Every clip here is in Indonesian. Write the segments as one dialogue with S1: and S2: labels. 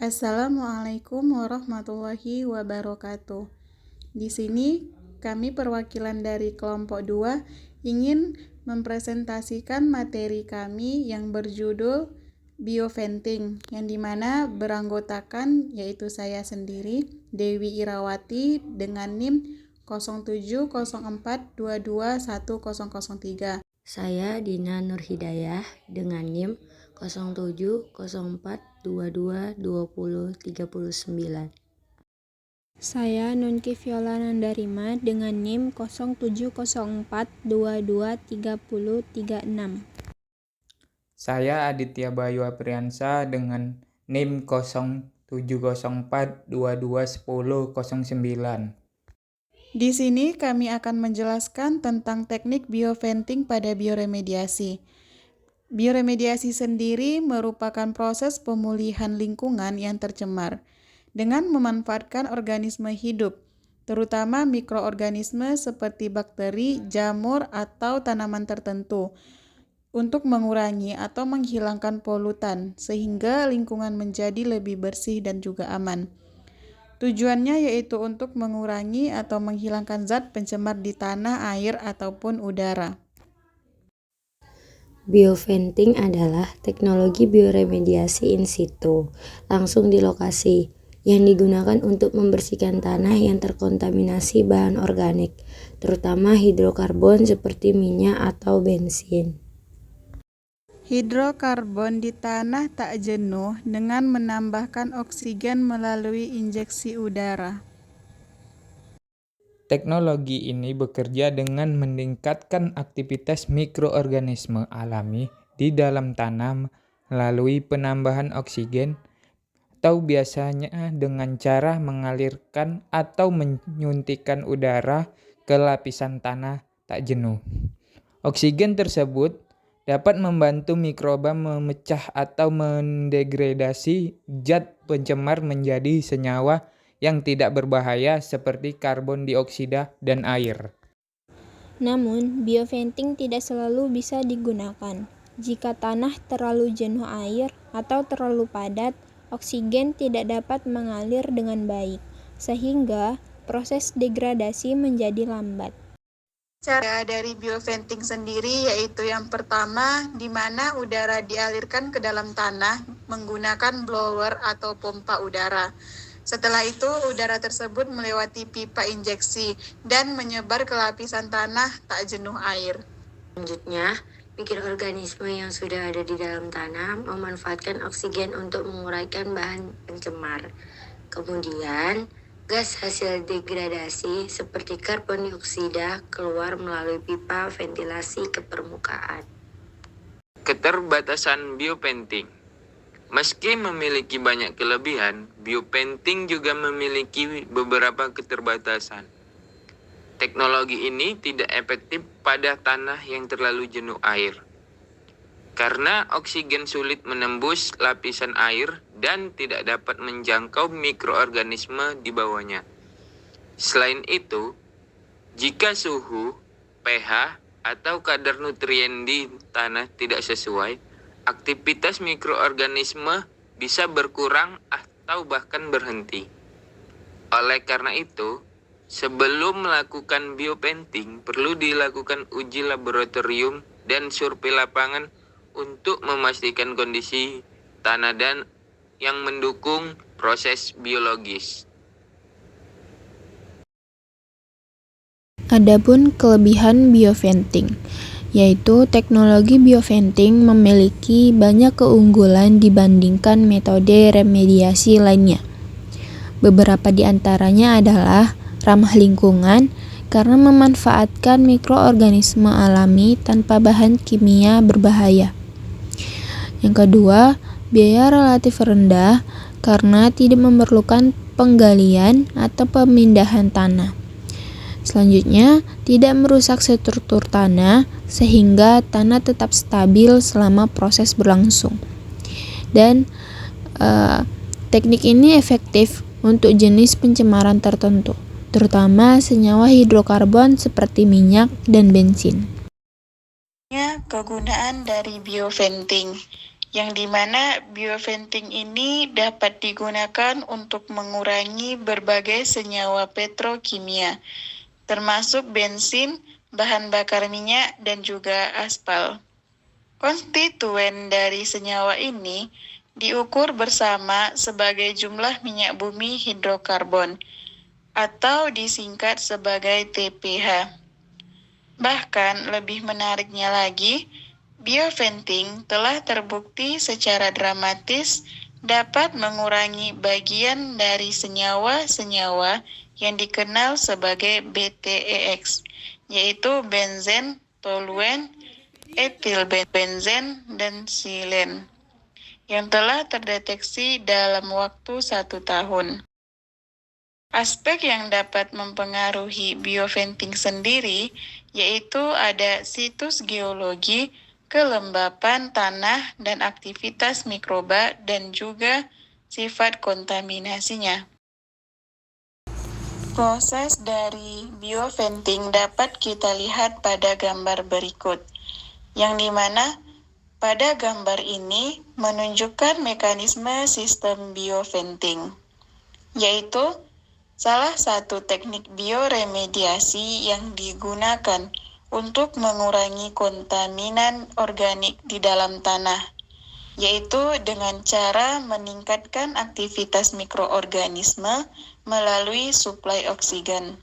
S1: Assalamualaikum warahmatullahi wabarakatuh. Di sini kami perwakilan dari kelompok 2 ingin mempresentasikan materi kami yang berjudul bioventing, yang dimana beranggotakan yaitu saya sendiri, Dewi Irawati dengan NIM 0704221003.
S2: Saya Dina Nurhidayah dengan NIM 0704222039.
S3: Saya Nunki Viola Nandarima dengan NIM 0704223036.
S4: Saya Aditya Bayu Apriansa dengan NIM 0704221009.
S1: Di sini kami akan menjelaskan tentang teknik bioventing pada bioremediasi. Bioremediasi sendiri merupakan proses pemulihan lingkungan yang tercemar dengan memanfaatkan organisme hidup, terutama mikroorganisme seperti bakteri, jamur, atau tanaman tertentu, untuk mengurangi atau menghilangkan polutan sehingga lingkungan menjadi lebih bersih dan juga aman. Tujuannya yaitu untuk mengurangi atau menghilangkan zat pencemar di tanah, air, ataupun udara.
S2: Bioventing adalah teknologi bioremediasi in situ, langsung di lokasi, yang digunakan untuk membersihkan tanah yang terkontaminasi bahan organik, terutama hidrokarbon seperti minyak atau bensin.
S1: Hidrokarbon di tanah tak jenuh dengan menambahkan oksigen melalui injeksi udara.
S4: Teknologi ini bekerja dengan meningkatkan aktivitas mikroorganisme alami di dalam tanah melalui penambahan oksigen atau biasanya dengan cara mengalirkan atau menyuntikkan udara ke lapisan tanah tak jenuh. Oksigen tersebut dapat membantu mikroba memecah atau mendegradasi zat pencemar menjadi senyawa yang tidak berbahaya seperti karbon dioksida dan air.
S3: Namun, bioventing tidak selalu bisa digunakan. Jika tanah terlalu jenuh air atau terlalu padat, oksigen tidak dapat mengalir dengan baik, sehingga proses degradasi menjadi lambat.
S1: Cara dari bioventing sendiri yaitu yang pertama, di mana udara dialirkan ke dalam tanah menggunakan blower atau pompa udara. Setelah itu, udara tersebut melewati pipa injeksi dan menyebar ke lapisan tanah tak jenuh air.
S2: Selanjutnya, mikroorganisme yang sudah ada di dalam tanah memanfaatkan oksigen untuk menguraikan bahan pencemar. Kemudian, gas hasil degradasi seperti karbon dioksida keluar melalui pipa ventilasi ke permukaan.
S4: Keterbatasan bioventing. Meski memiliki banyak kelebihan, bioventing juga memiliki beberapa keterbatasan. Teknologi ini tidak efektif pada tanah yang terlalu jenuh air, karena oksigen sulit menembus lapisan air dan tidak dapat menjangkau mikroorganisme di bawahnya. Selain itu, jika suhu, pH, atau kadar nutrien di tanah tidak sesuai, aktivitas mikroorganisme bisa berkurang atau bahkan berhenti. Oleh karena itu, sebelum melakukan bioventing, perlu dilakukan uji laboratorium dan survei lapangan untuk memastikan kondisi tanah dan yang mendukung proses biologis.
S3: Adapun kelebihan bioventing, yaitu teknologi bioventing memiliki banyak keunggulan dibandingkan metode remediasi lainnya. Beberapa di antaranya adalah ramah lingkungan karena memanfaatkan mikroorganisme alami tanpa bahan kimia berbahaya. Yang kedua, biaya relatif rendah karena tidak memerlukan penggalian atau pemindahan tanah. Selanjutnya, tidak merusak struktur tanah sehingga tanah tetap stabil selama proses berlangsung. Dan teknik ini efektif untuk jenis pencemaran tertentu, terutama senyawa hidrokarbon seperti minyak dan bensin.
S1: Kegunaan dari bioventing. yang dimana bioventing ini dapat digunakan untuk mengurangi berbagai senyawa petrokimia, termasuk bensin, bahan bakar minyak, dan juga aspal. Konstituen dari senyawa ini diukur bersama sebagai jumlah minyak bumi hidrokarbon, atau disingkat sebagai TPH. Bahkan lebih menariknya lagi, bioventing telah terbukti secara dramatis dapat mengurangi bagian dari senyawa-senyawa yang dikenal sebagai BTEX, yaitu benzen, toluen, etilbenzen, dan silen, yang telah terdeteksi dalam waktu 1 tahun. Aspek yang dapat mempengaruhi bioventing sendiri yaitu ada situs geologi, kelembapan tanah dan aktivitas mikroba, dan juga sifat kontaminasinya. Proses dari bioventing dapat kita lihat pada gambar berikut, yang dimana pada gambar ini menunjukkan mekanisme sistem bioventing, yaitu salah satu teknik bioremediasi yang digunakan untuk mengurangi kontaminan organik di dalam tanah, yaitu dengan cara meningkatkan aktivitas mikroorganisme melalui suplai oksigen.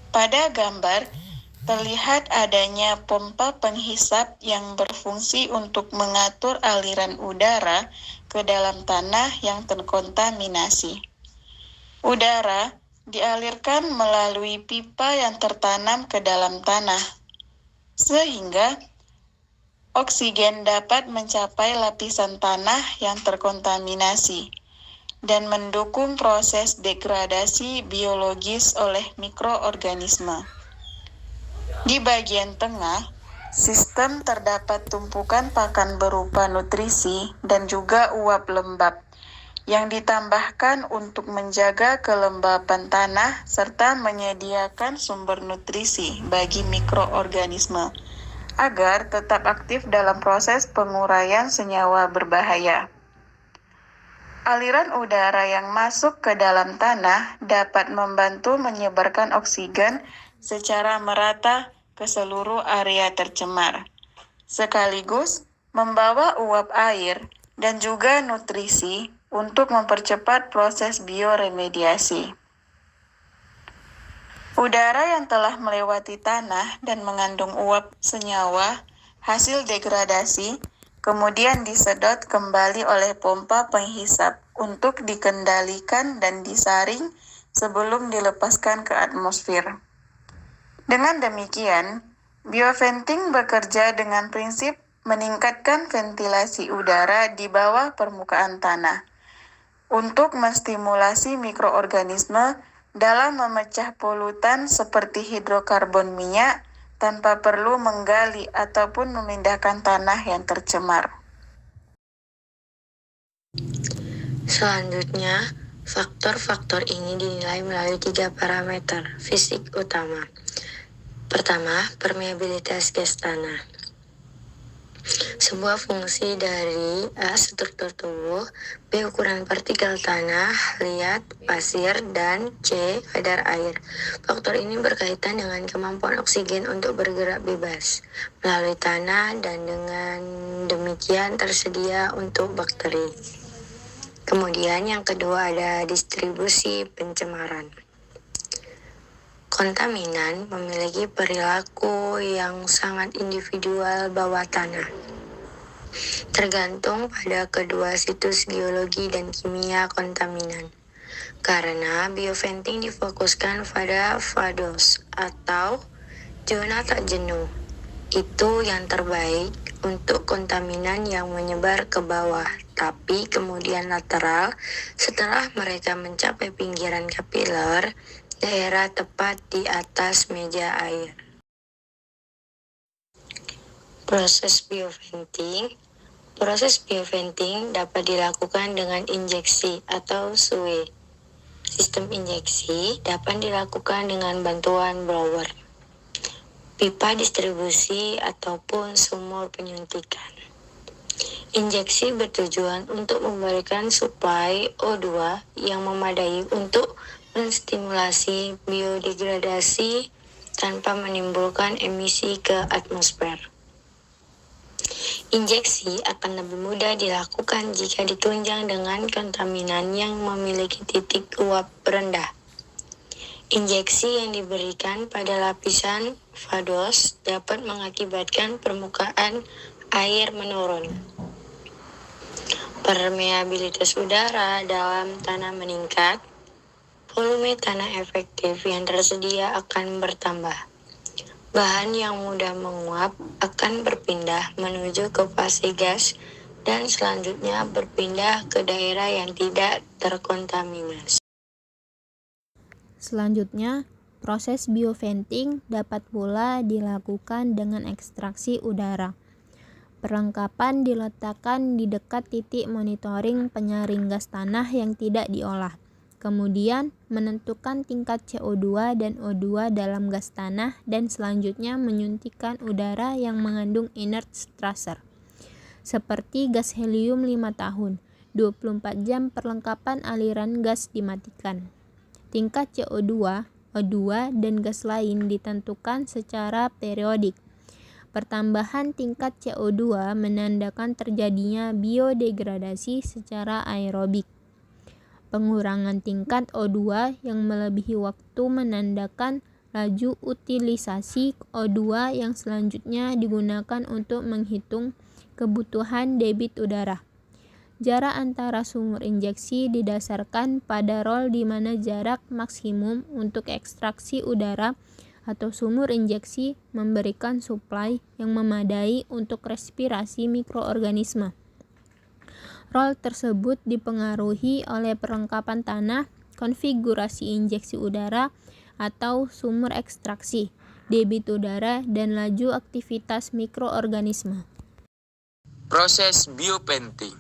S1: Pada gambar, terlihat adanya pompa penghisap yang berfungsi untuk mengatur aliran udara ke dalam tanah yang terkontaminasi. Udara dialirkan melalui pipa yang tertanam ke dalam tanah, sehingga oksigen dapat mencapai lapisan tanah yang terkontaminasi dan mendukung proses degradasi biologis oleh mikroorganisme. Di bagian tengah, sistem terdapat tumpukan pakan berupa nutrisi dan juga uap lembab yang ditambahkan untuk menjaga kelembapan tanah serta menyediakan sumber nutrisi bagi mikroorganisme agar tetap aktif dalam proses penguraian senyawa berbahaya. Aliran udara yang masuk ke dalam tanah dapat membantu menyebarkan oksigen secara merata ke seluruh area tercemar, sekaligus membawa uap air dan juga nutrisi untuk mempercepat proses bioremediasi. Udara yang telah melewati tanah dan mengandung uap senyawa hasil degradasi kemudian disedot kembali oleh pompa penghisap untuk dikendalikan dan disaring sebelum dilepaskan ke atmosfer. Dengan demikian, bioventing bekerja dengan prinsip meningkatkan ventilasi udara di bawah permukaan tanah untuk menstimulasi mikroorganisme dalam memecah polutan seperti hidrokarbon minyak tanpa perlu menggali ataupun memindahkan tanah yang tercemar.
S2: Selanjutnya, faktor-faktor ini dinilai melalui 3 parameter fisik utama. Pertama, permeabilitas gas tanah. Sebuah fungsi dari A. Struktur tubuh, B. Ukuran partikel tanah, liat, pasir, dan C. Kadar air. Faktor ini berkaitan dengan kemampuan oksigen untuk bergerak bebas melalui tanah dan dengan demikian tersedia untuk bakteri. Kemudian yang kedua ada distribusi pencemaran. Kontaminan memiliki perilaku yang sangat individual bawah tanah, tergantung pada kedua situs geologi dan kimia kontaminan. Karena bioventing difokuskan pada VADOS atau zona tak jenuh, itu yang terbaik untuk kontaminan yang menyebar ke bawah, tapi kemudian lateral setelah mereka mencapai pinggiran kapiler, daerah tepat di atas meja air. Proses bioventing dapat dilakukan dengan injeksi atau SUE. Sistem injeksi dapat dilakukan dengan bantuan blower, pipa distribusi, ataupun sumur penyuntikan. Injeksi bertujuan untuk memberikan suplai O2 yang memadai untuk menstimulasi biodegradasi tanpa menimbulkan emisi ke atmosfer. Injeksi akan lebih mudah dilakukan jika ditunjang dengan kontaminan yang memiliki titik uap rendah. Injeksi yang diberikan pada lapisan fados dapat mengakibatkan permukaan air menurun. Permeabilitas udara dalam tanah meningkat, volume tanah efektif yang tersedia akan bertambah. Bahan yang mudah menguap akan berpindah menuju ke fase gas dan selanjutnya berpindah ke daerah yang tidak terkontaminasi.
S3: Selanjutnya, proses bioventing dapat pula dilakukan dengan ekstraksi udara. Perlengkapan diletakkan di dekat titik monitoring penyaring gas tanah yang tidak diolah. Kemudian, menentukan tingkat CO2 dan O2 dalam gas tanah dan selanjutnya menyuntikkan udara yang mengandung inert tracer. Seperti gas helium 5 tahun, 24 jam perlengkapan aliran gas dimatikan. Tingkat CO2, O2, dan gas lain ditentukan secara periodik. Pertambahan tingkat CO2 menandakan terjadinya biodegradasi secara aerobik. Pengurangan tingkat O2 yang melebihi waktu menandakan laju utilisasi O2 yang selanjutnya digunakan untuk menghitung kebutuhan debit udara. Jarak antara sumur injeksi didasarkan pada rol di mana jarak maksimum untuk ekstraksi udara atau sumur injeksi memberikan suplai yang memadai untuk respirasi mikroorganisme. Rol tersebut dipengaruhi oleh perlengkapan tanah, konfigurasi injeksi udara atau sumur ekstraksi, debit udara, dan laju aktivitas mikroorganisme.
S4: Proses bioventing.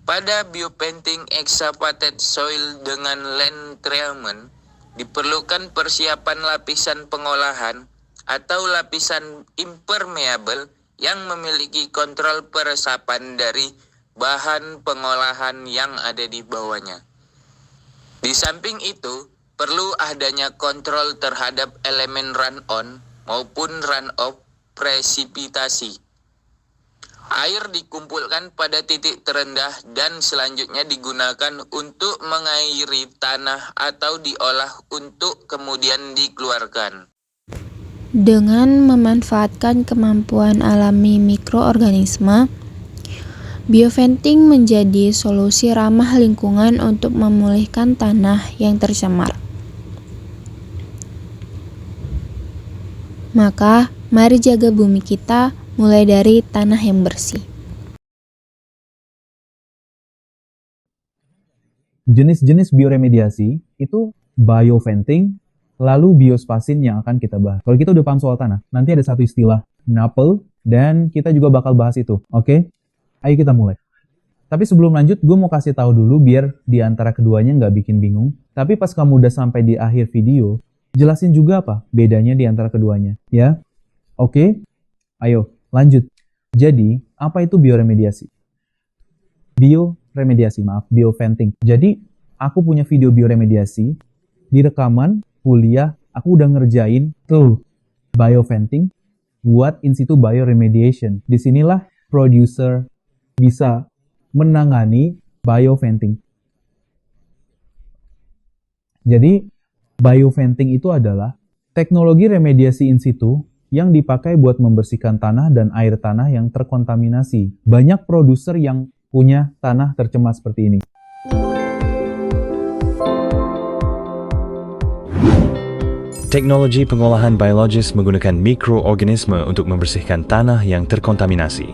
S4: Pada bioventing extracted soil dengan land treatment, diperlukan persiapan lapisan pengolahan atau lapisan impermeable yang memiliki kontrol peresapan dari bahan pengolahan yang ada di bawahnya. Di samping itu, perlu adanya kontrol terhadap elemen run-on maupun run-off presipitasi. Air dikumpulkan pada titik terendah dan selanjutnya digunakan untuk mengairi tanah atau diolah untuk kemudian dikeluarkan.
S3: Dengan memanfaatkan kemampuan alami mikroorganisme, bioventing menjadi solusi ramah lingkungan untuk memulihkan tanah yang tercemar. Maka, mari jaga bumi kita mulai dari tanah yang bersih.
S5: Jenis-jenis bioremediasi itu bioventing, lalu biospasin yang akan kita bahas. Kalau kita udah paham soal tanah, nanti ada satu istilah NAPL, dan kita juga bakal bahas itu. Oke? Ayo kita mulai. Tapi sebelum lanjut, gue mau kasih tahu dulu biar di antara keduanya nggak bikin bingung. Tapi pas kamu udah sampai di akhir video, jelasin juga apa bedanya di antara keduanya. Ya? Oke? Ayo, lanjut. Jadi, apa itu bioremediasi? Bioventing. Jadi, aku punya video bioremediasi. Di rekaman, kuliah, aku udah ngerjain tuh bioventing buat in situ bioremediation. Disinilah producer bisa menangani bioventing. Jadi, bioventing itu adalah teknologi remediasi in situ yang dipakai buat membersihkan tanah dan air tanah yang terkontaminasi. Banyak produser yang punya tanah tercemar seperti ini.
S6: Teknologi pengolahan biologis menggunakan mikroorganisme untuk membersihkan tanah yang terkontaminasi.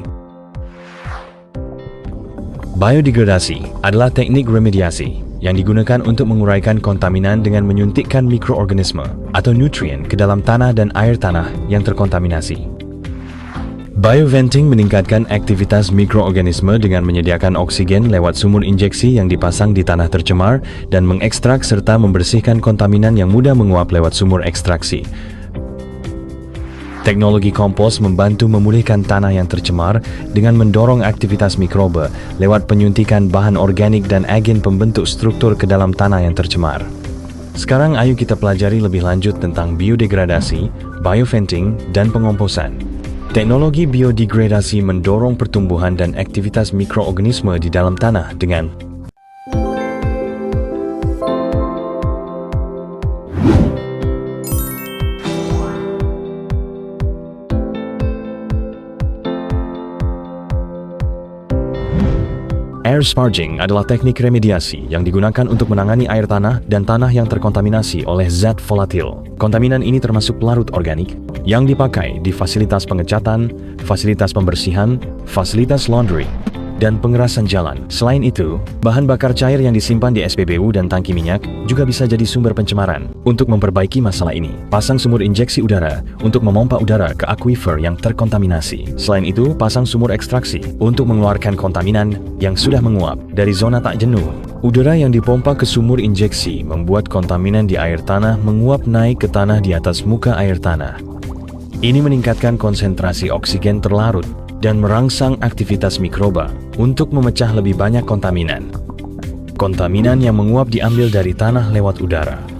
S6: Biodegradasi adalah teknik remediasi yang digunakan untuk menguraikan kontaminan dengan menyuntikkan mikroorganisme atau nutrien ke dalam tanah dan air tanah yang terkontaminasi. Bioventing meningkatkan aktivitas mikroorganisme dengan menyediakan oksigen lewat sumur injeksi yang dipasang di tanah tercemar dan mengekstrak serta membersihkan kontaminan yang mudah menguap lewat sumur ekstraksi. Teknologi kompos membantu memulihkan tanah yang tercemar dengan mendorong aktivitas mikroba lewat penyuntikan bahan organik dan agen pembentuk struktur ke dalam tanah yang tercemar. Sekarang ayo kita pelajari lebih lanjut tentang biodegradasi, bioventing, dan pengomposan. Teknologi biodegradasi mendorong pertumbuhan dan aktivitas mikroorganisme di dalam tanah dengan air sparging adalah teknik remediasi yang digunakan untuk menangani air tanah dan tanah yang terkontaminasi oleh zat volatil. Kontaminan ini termasuk pelarut organik yang dipakai di fasilitas pengecatan, fasilitas pembersihan, fasilitas laundry, dan pengerasan jalan. Selain itu, bahan bakar cair yang disimpan di SPBU dan tangki minyak juga bisa jadi sumber pencemaran. Untuk memperbaiki masalah ini, pasang sumur injeksi udara untuk memompa udara ke aquifer yang terkontaminasi. Selain itu, pasang sumur ekstraksi untuk mengeluarkan kontaminan yang sudah menguap dari zona tak jenuh. Udara yang dipompa ke sumur injeksi membuat kontaminan di air tanah menguap naik ke tanah di atas muka air tanah. Ini meningkatkan konsentrasi oksigen terlarut dan merangsang aktivitas mikroba untuk memecah lebih banyak kontaminan. Kontaminan yang menguap diambil dari tanah lewat udara.